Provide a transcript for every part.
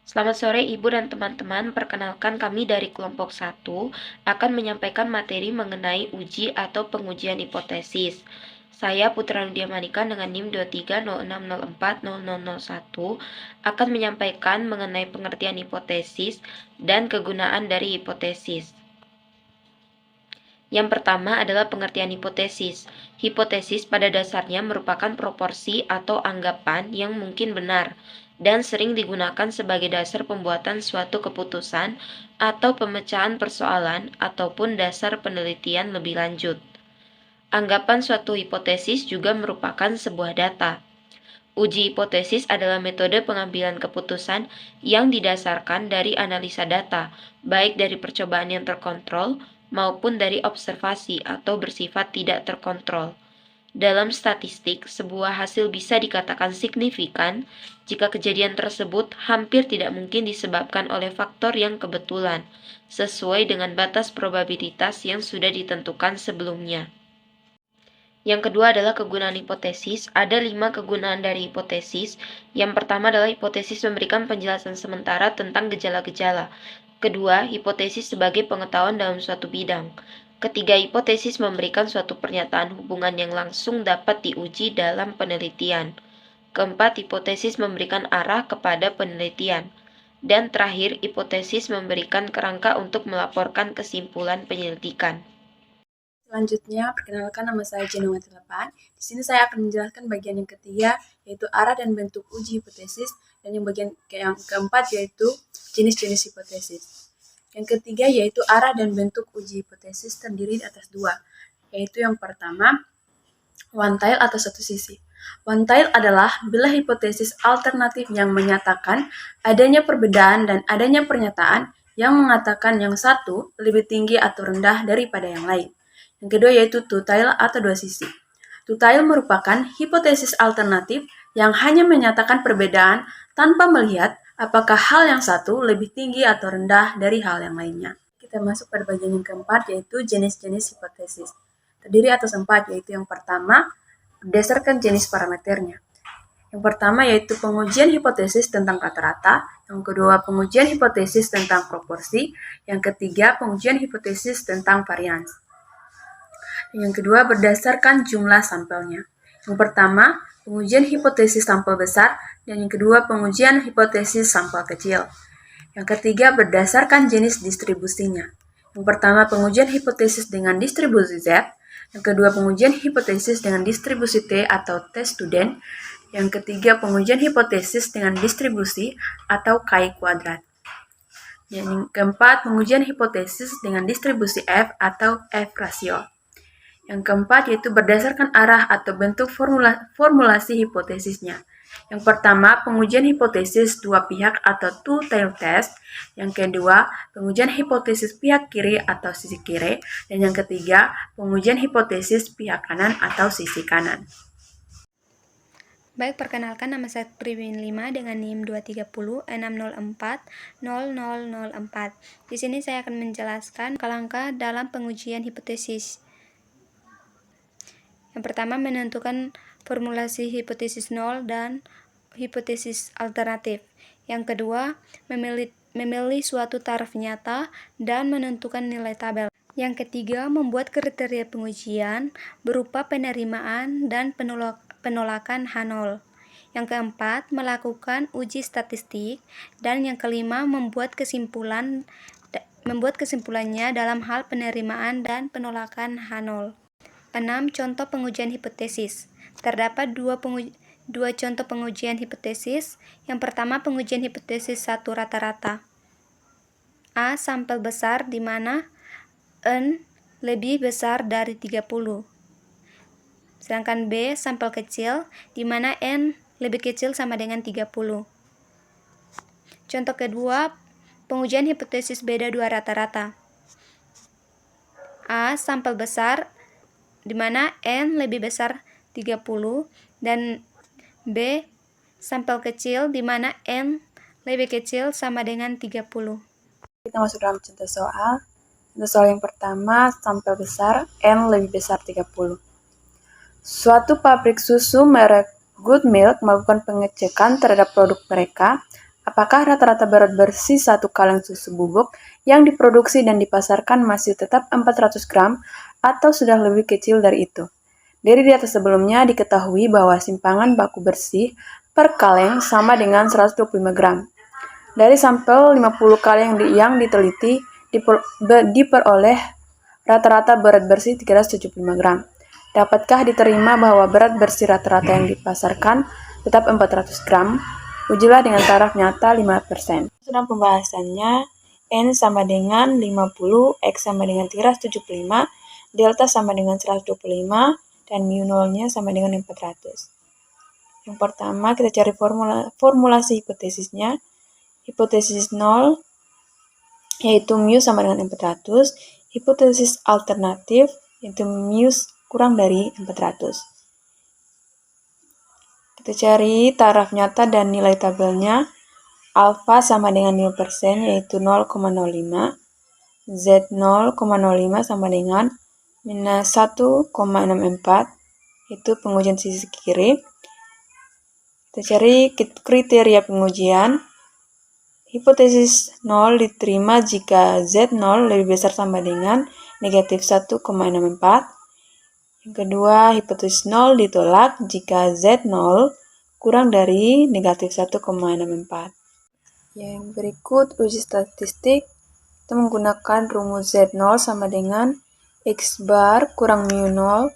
Selamat sore Ibu dan teman-teman, perkenalkan kami dari kelompok 1 akan menyampaikan materi mengenai uji atau pengujian hipotesis. Saya Putra Nudia Manika dengan NIM 2306040001 akan menyampaikan mengenai pengertian hipotesis dan kegunaan dari hipotesis. Yang pertama adalah pengertian hipotesis. Hipotesis pada dasarnya merupakan proporsi atau anggapan yang mungkin benar dan sering digunakan sebagai dasar pembuatan suatu keputusan atau pemecahan persoalan ataupun dasar penelitian lebih lanjut. Anggapan suatu hipotesis juga merupakan sebuah data. Uji hipotesis adalah metode pengambilan keputusan yang didasarkan dari analisa data, baik dari percobaan yang terkontrol maupun dari observasi atau bersifat tidak terkontrol. Dalam statistik, sebuah hasil bisa dikatakan signifikan jika kejadian tersebut hampir tidak mungkin disebabkan oleh faktor yang kebetulan, sesuai dengan batas probabilitas yang sudah ditentukan sebelumnya. Yang kedua adalah kegunaan hipotesis. Ada 5 kegunaan dari hipotesis. Yang pertama adalah hipotesis memberikan penjelasan sementara tentang gejala-gejala. Kedua, hipotesis sebagai pengetahuan dalam suatu bidang. Ketiga, hipotesis memberikan suatu pernyataan hubungan yang langsung dapat diuji dalam penelitian. Keempat, hipotesis memberikan arah kepada penelitian. Dan terakhir, hipotesis memberikan kerangka untuk melaporkan kesimpulan penyelidikan. Selanjutnya, perkenalkan nama saya Jenawati Lepan. Di sini saya akan menjelaskan bagian yang ketiga, yaitu arah dan bentuk uji hipotesis, dan bagian yang keempat yaitu jenis-jenis hipotesis. Yang ketiga yaitu arah dan bentuk uji hipotesis terdiri atas dua, yaitu yang pertama, one tail atau satu sisi. One tail adalah bila hipotesis alternatif yang menyatakan adanya perbedaan dan adanya pernyataan yang mengatakan yang satu lebih tinggi atau rendah daripada yang lain. Yang kedua yaitu two tail atau dua sisi. Two tail merupakan hipotesis alternatif yang hanya menyatakan perbedaan tanpa melihat apakah hal yang satu lebih tinggi atau rendah dari hal yang lainnya. Kita masuk pada bagian yang keempat yaitu jenis-jenis hipotesis. Terdiri atas 4, yaitu yang pertama, berdasarkan jenis parameternya. Yang pertama yaitu pengujian hipotesis tentang rata-rata, yang kedua pengujian hipotesis tentang proporsi, yang ketiga pengujian hipotesis tentang varians. Yang kedua berdasarkan jumlah sampelnya. Yang pertama, pengujian hipotesis sampel besar, dan yang kedua pengujian hipotesis sampel kecil. Yang ketiga berdasarkan jenis distribusinya. Yang pertama pengujian hipotesis dengan distribusi Z, yang kedua pengujian hipotesis dengan distribusi T atau T student, yang ketiga pengujian hipotesis dengan distribusi atau Chi kuadrat. Yang keempat pengujian hipotesis dengan distribusi F atau F ratio. Yang keempat yaitu berdasarkan arah atau bentuk formulasi hipotesisnya. Yang pertama, pengujian hipotesis dua pihak atau two-tailed test. Yang kedua, pengujian hipotesis pihak kiri atau sisi kiri. Dan yang ketiga, pengujian hipotesis pihak kanan atau sisi kanan. Baik, perkenalkan nama saya Triwin 5 dengan NIM 230604004. Di sini saya akan menjelaskan langkah dalam pengujian hipotesis. Yang pertama, menentukan formulasi hipotesis 0 dan hipotesis alternatif. Yang kedua, memilih suatu taraf nyata dan menentukan nilai tabel. Yang ketiga, membuat kriteria pengujian berupa penerimaan dan penolakan H0. Yang keempat, melakukan uji statistik. Dan yang kelima, membuat kesimpulannya dalam hal penerimaan dan penolakan H0. 6. Contoh pengujian hipotesis. Terdapat dua contoh pengujian hipotesis. Yang pertama, pengujian hipotesis satu rata-rata. A. Sampel besar di mana N lebih besar dari 30. Sedangkan B. Sampel kecil di mana N lebih kecil sama dengan 30. Contoh kedua, pengujian hipotesis beda dua rata-rata. A. Sampel besar di mana N lebih besar 30 dan B. Sampel kecil di mana N lebih kecil sama dengan 30. Kita masuk dalam contoh soal. Contoh soal yang pertama, sampel besar N lebih besar 30. Suatu pabrik susu merek Good Milk melakukan pengecekan terhadap produk mereka Apakah rata-rata berat bersih satu kaleng susu bubuk yang diproduksi dan dipasarkan masih tetap 400 gram atau sudah lebih kecil dari itu? Dari di atas sebelumnya diketahui bahwa simpangan baku bersih per kaleng sama dengan 125 gram. Dari sampel 50 kaleng yang diteliti diperoleh rata-rata berat bersih 375 gram. Dapatkah diterima bahwa berat bersih rata-rata yang dipasarkan tetap 400 gram? Ujilah dengan taraf nyata 5%. Sedang pembahasannya, N sama dengan 50, X sama dengan 375, delta sama dengan 125, dan mu nolnya sama dengan 400. Yang pertama, kita cari formulasi hipotesisnya. Hipotesis 0, yaitu mu sama dengan 400. Hipotesis alternatif, yaitu mu kurang dari 400. Kita cari taraf nyata dan nilai tabelnya. Alfa sama dengan 5%, yaitu 0,05. Z 0,05 sama dengan minus 1,64, itu pengujian sisi kiri. Kita cari kriteria pengujian. Hipotesis 0 diterima jika Z0 lebih besar sama dengan negatif 1,64. Yang kedua, hipotesis 0 ditolak jika Z0 kurang dari negatif 1,64. Yang berikut uji statistik. Kita menggunakan rumus Z0 sama dengan X bar kurang mu 0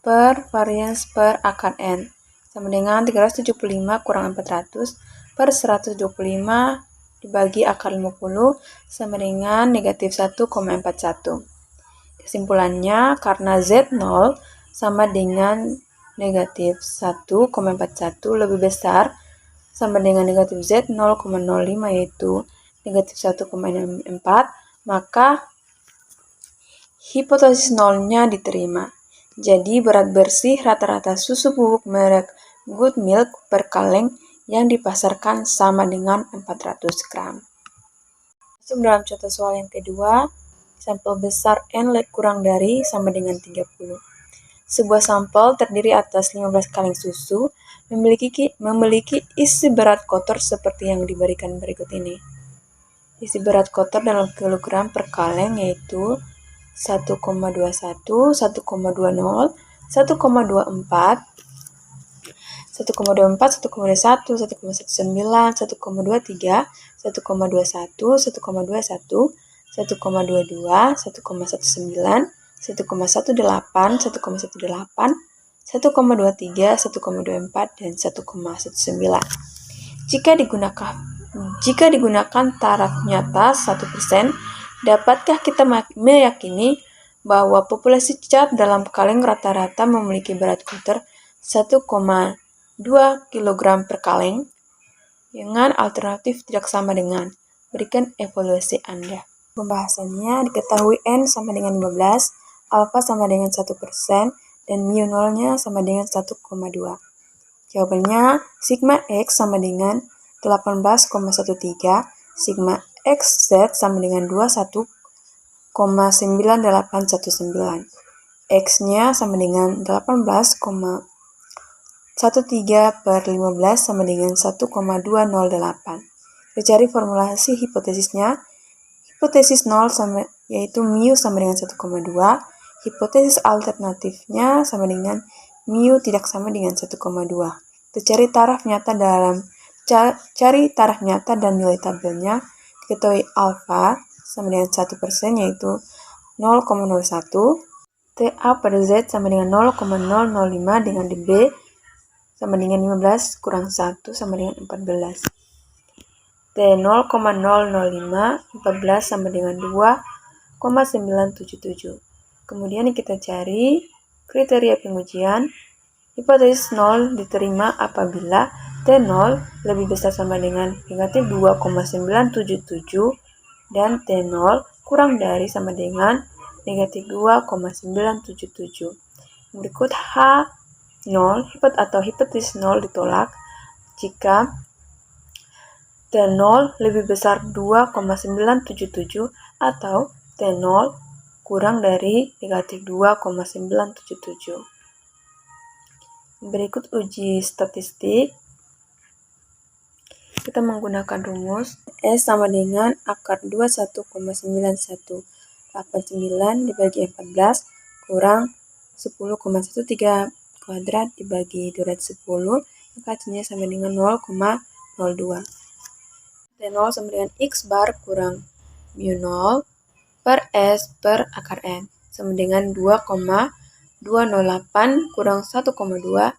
per varians per akar N sama dengan 375 kurang 400 per 125 dibagi akar 50 sama dengan negatif 1,41. Kesimpulannya, karena Z0 sama dengan negatif 1,41 lebih besar sama dengan negatif Z 0,05 yaitu negatif 1,64, maka hipotesis nolnya diterima. Jadi berat bersih rata-rata susu bubuk merek Good Milk per kaleng yang dipasarkan sama dengan 400 gram. Masuk dalam contoh soal yang kedua, sampel besar N kurang dari sama dengan 30. Sebuah sampel terdiri atas 15 kaleng susu memiliki isi berat kotor seperti yang diberikan berikut ini. Isi berat kotor dalam kilogram per kaleng yaitu 1,21, 1,20, 1,24, 1,24, 1,21, 1,19, 1,23, 1,21, 1,21, 1,22, 1,19, 1,18, 1,18, 1,23, 1,24, dan 1,19. Jika digunakan taraf nyata 1%, dapatkah kita meyakini bahwa populasi cacah dalam kaleng rata-rata memiliki berat kotor 1,2 kg per kaleng? Dengan alternatif tidak sama dengan. Berikan evaluasi Anda. Pembahasannya diketahui N sama dengan 15, alfa sama dengan 1%, dan mu nolnya sama dengan 1,2. Jawabannya, sigma X sama dengan 18,13, sigma XZ sama dengan 21,9819. X-nya sama dengan 18,13 per 15 sama dengan 1,208. Kita cari formulasi hipotesisnya. Hipotesis 0 yaitu mu sama dengan 1,2. Hipotesis alternatifnya sama dengan mu tidak sama dengan 1,2. Kita cari taraf nyata dan nilai tabelnya. Diketahui alfa sama dengan 1% yaitu 0,01. TA pada Z sama dengan 0,005 dengan DB sama dengan 15 kurang 1 sama dengan 14. T 0,005, 14 sama dengan 2,977. Kemudian kita cari kriteria pengujian. Hipotesis 0 diterima apabila T0 lebih besar sama dengan negatif 2,977 dan T0 kurang dari sama dengan negatif 2,977. Berikut H0 atau hipotesis 0 ditolak jika T0 lebih besar 2,977 atau T0 kurang dari negatif 2,977. Berikut uji statistik. Kita menggunakan rumus S sama dengan akar 21,91. 89 dibagi 14 kurang 10,13 kuadrat dibagi 210, maka hasilnya sama dengan 0,02. T0 sama dengan X bar kurang mu 0 per S per akar N sama dengan 2,208 kurang 1,2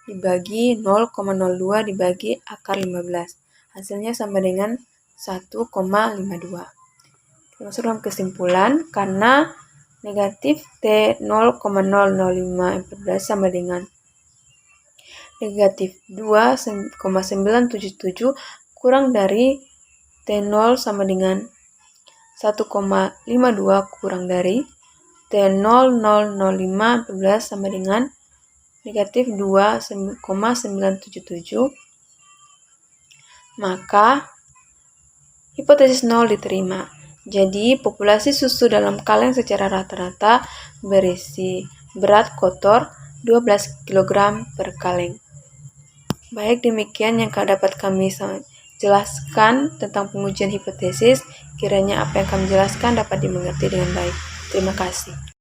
dibagi 0,02 dibagi akar 15. Hasilnya sama dengan 1,52. Kita masuk dalam kesimpulan, karena negatif T 0,00514 sama dengan negatif 2,977 kurang dari T0 sama dengan 1,52 kurang dari T000514 sama dengan negatif 2,977, maka hipotesis 0 diterima. Jadi, populasi susu dalam kaleng secara rata-rata berisi berat kotor 12 kg per kaleng. Baik, demikian yang dapat kami jelaskan tentang pengujian hipotesis. Kiranya apa yang kami jelaskan dapat dimengerti dengan baik. Terima kasih.